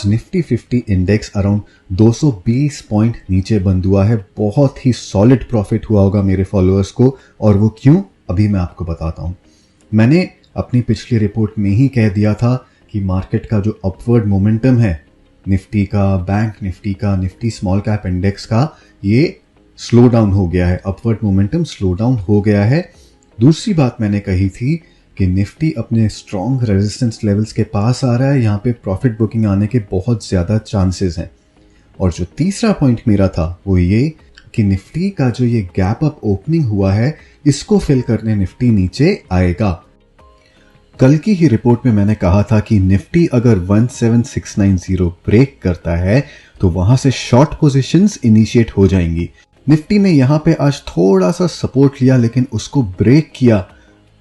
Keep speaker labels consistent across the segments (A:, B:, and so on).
A: Nifty 50 index around 220 point नीचे बंद हुआ है। बहुत ही सॉलिड प्रॉफिट हुआ होगा मेरे फॉलोअर्स को, और वो क्यों अभी मैं आपको बताता हूं। मैंने अपनी पिछली रिपोर्ट में ही कह दिया था कि मार्केट का जो अपवर्ड मोमेंटम है निफ्टी का, बैंक निफ्टी का, निफ्टी स्मॉल कैप इंडेक्स का, ये स्लो डाउन हो गया है। अपवर्ड मोमेंटम स्लो डाउन हो गया है। दूसरी बात मैंने कही थी कि निफ्टी अपने स्ट्रॉन्ग रेजिस्टेंस लेवल्स के पास आ रहा है, यहां पे प्रॉफिट बुकिंग आने के बहुत ज्यादा चांसेस हैं। और जो तीसरा पॉइंट मेरा था वो ये कि निफ्टी का जो ये गैप अप ओपनिंग हुआ है, इसको फिल करने निफ्टी नीचे आएगा। कल की ही रिपोर्ट में मैंने कहा था कि निफ्टी अगर 17690 ब्रेक करता है तो वहां से शॉर्ट पोजीशंस इनिशिएट हो जाएंगी। निफ्टी ने यहां पे आज थोड़ा सा सपोर्ट लिया, लेकिन उसको ब्रेक किया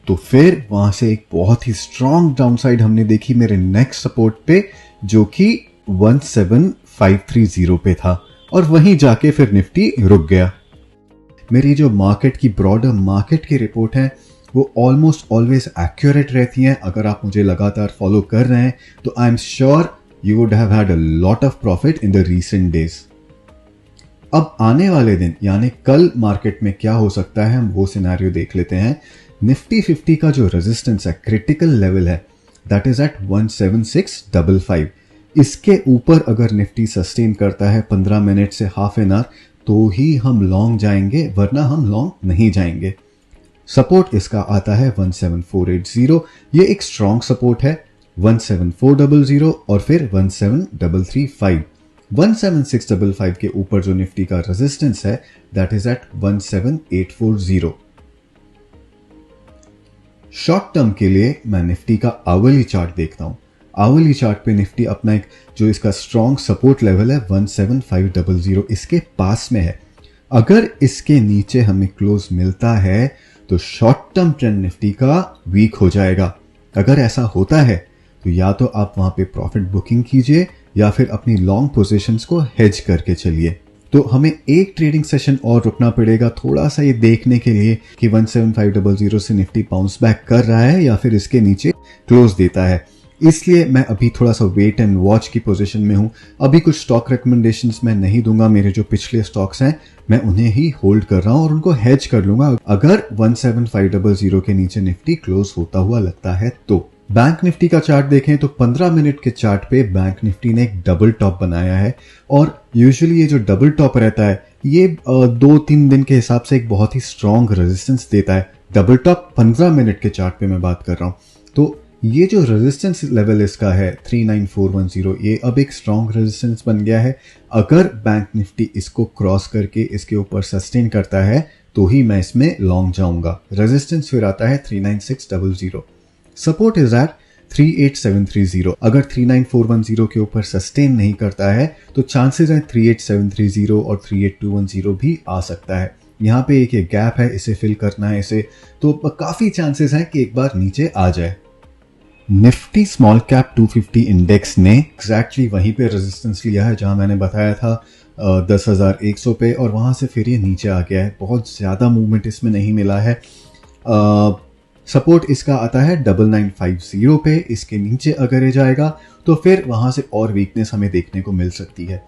A: तो फिर वहां से एक बहुत ही स्ट्रॉन्ग डाउनसाइड हमने देखी मेरे नेक्स्ट सपोर्ट पे, जो कि 17530 पे था, और वहीं जाके फिर निफ्टी रुक गया। मेरी जो मार्केट की ब्रॉडर मार्केट की रिपोर्ट है वो ऑलमोस्ट ऑलवेज एक्यूरेट रहती हैं। अगर आप मुझे लगातार फॉलो कर रहे हैं तो I am sure you would have had a lot of profit in the recent days. अब आने वाले दिन यानी कल मार्केट में क्या हो सकता है, हम वो सिनेरियो देख लेते हैं। निफ्टी 50 का जो रेजिस्टेंस है, क्रिटिकल लेवल है, दैट इज एट 17655। इसके ऊपर अगर निफ्टी सस्टेन करता है 15 मिनट से हाफ एन आवर तो ही हम लॉन्ग जाएंगे, वरना हम लॉन्ग नहीं जाएंगे। सपोर्ट इसका आता है 17480, ये एक स्ट्रॉन्ग सपोर्ट है। 17400 और फिर 17335। 17655 के ऊपर जो निफ्टी का रेजिस्टेंस है that is at 17840। Short term के लिए मैं निफ्टी का आवली चार्ट देखता हूं। आवली चार्ट पे निफ्टी अपना एक जो इसका स्ट्रॉन्ग सपोर्ट लेवल है 17500 इसके पास में है। अगर इसके नीचे हमें क्लोज मिलता है तो शॉर्ट टर्म ट्रेंड निफ्टी का वीक हो जाएगा। अगर ऐसा होता है तो या तो आप वहां पे प्रॉफिट बुकिंग कीजिए या फिर अपनी लॉन्ग पोजीशंस को हेज करके चलिए। तो हमें एक ट्रेडिंग सेशन और रुकना पड़ेगा थोड़ा सा ये देखने के लिए कि 17500 से निफ्टी बाउंस बैक कर रहा है या फिर इसके नीचे क्लोज देता है। इसलिए मैं अभी थोड़ा सा वेट एंड वॉच की पोजीशन में हूं। अभी कुछ स्टॉक रिकमेंडेशंस मैं नहीं दूंगा। मेरे जो पिछले स्टॉक्स हैं मैं उन्हें ही होल्ड कर रहा हूं और उनको हेज कर लूंगा अगर 17500 के नीचे निफ्टी क्लोज होता हुआ लगता है तो। बैंक निफ्टी का चार्ट देखें तो 15 मिनट के चार्ट पे बैंक निफ्टी ने एक डबल टॉप बनाया है, और यूजुअली ये जो डबल टॉप रहता है ये 2-3 दिन के हिसाब से एक बहुत ही स्ट्रॉन्ग रेजिस्टेंस देता है। डबल टॉप 15 मिनट के चार्ट पे मैं बात कर रहा हूं। तो ये जो रेजिस्टेंस लेवल इसका है 39410, ये अब एक स्ट्रॉन्ग रेजिस्टेंस बन गया है। अगर बैंक निफ्टी इसको क्रॉस करके इसके ऊपर सस्टेन करता है तो ही मैं इसमें लॉन्ग जाऊंगा। रेजिस्टेंस फिर आता है 39600। Support is at 38730। अगर 39410 के ऊपर सस्टेन नहीं करता है तो चांसेस है 38730 और 38210 भी आ सकता है। यहाँ पे एक गैप है, इसे फिल करना है इसे, तो काफी चांसेस हैं कि एक बार नीचे आ जाए। निफ्टी स्मॉल कैप 250 इंडेक्स ने एग्जैक्टली वहीं पे रेजिस्टेंस लिया है जहां मैंने बताया था 10,100 पे, और वहां से फिर ये नीचे आ गया है। बहुत ज्यादा मूवमेंट इसमें नहीं मिला है। सपोर्ट इसका आता है 9950 पे। इसके नीचे अगर ये जाएगा तो फिर वहां से और वीकनेस हमें देखने को मिल सकती है।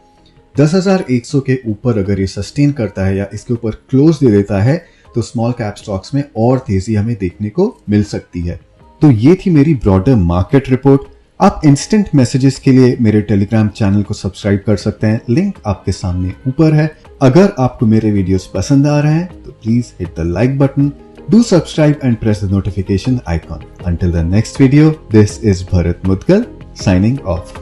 A: 10,100 के ऊपर अगर ये सस्टेन करता है या इसके ऊपर क्लोज दे देता है तो स्मॉल कैप स्टॉक्स में और तेजी हमें देखने को मिल सकती है। तो ये थी मेरी ब्रॉडर मार्केट रिपोर्ट। आप इंस्टेंट मैसेजेस के लिए मेरे टेलीग्राम चैनल को सब्सक्राइब कर सकते हैं, लिंक आपके सामने ऊपर है। अगर आपको मेरे वीडियोस पसंद आ रहे हैं तो please hit the like button, do subscribe and press the notification icon. Until the next video, this is Bharat Mudgal signing off.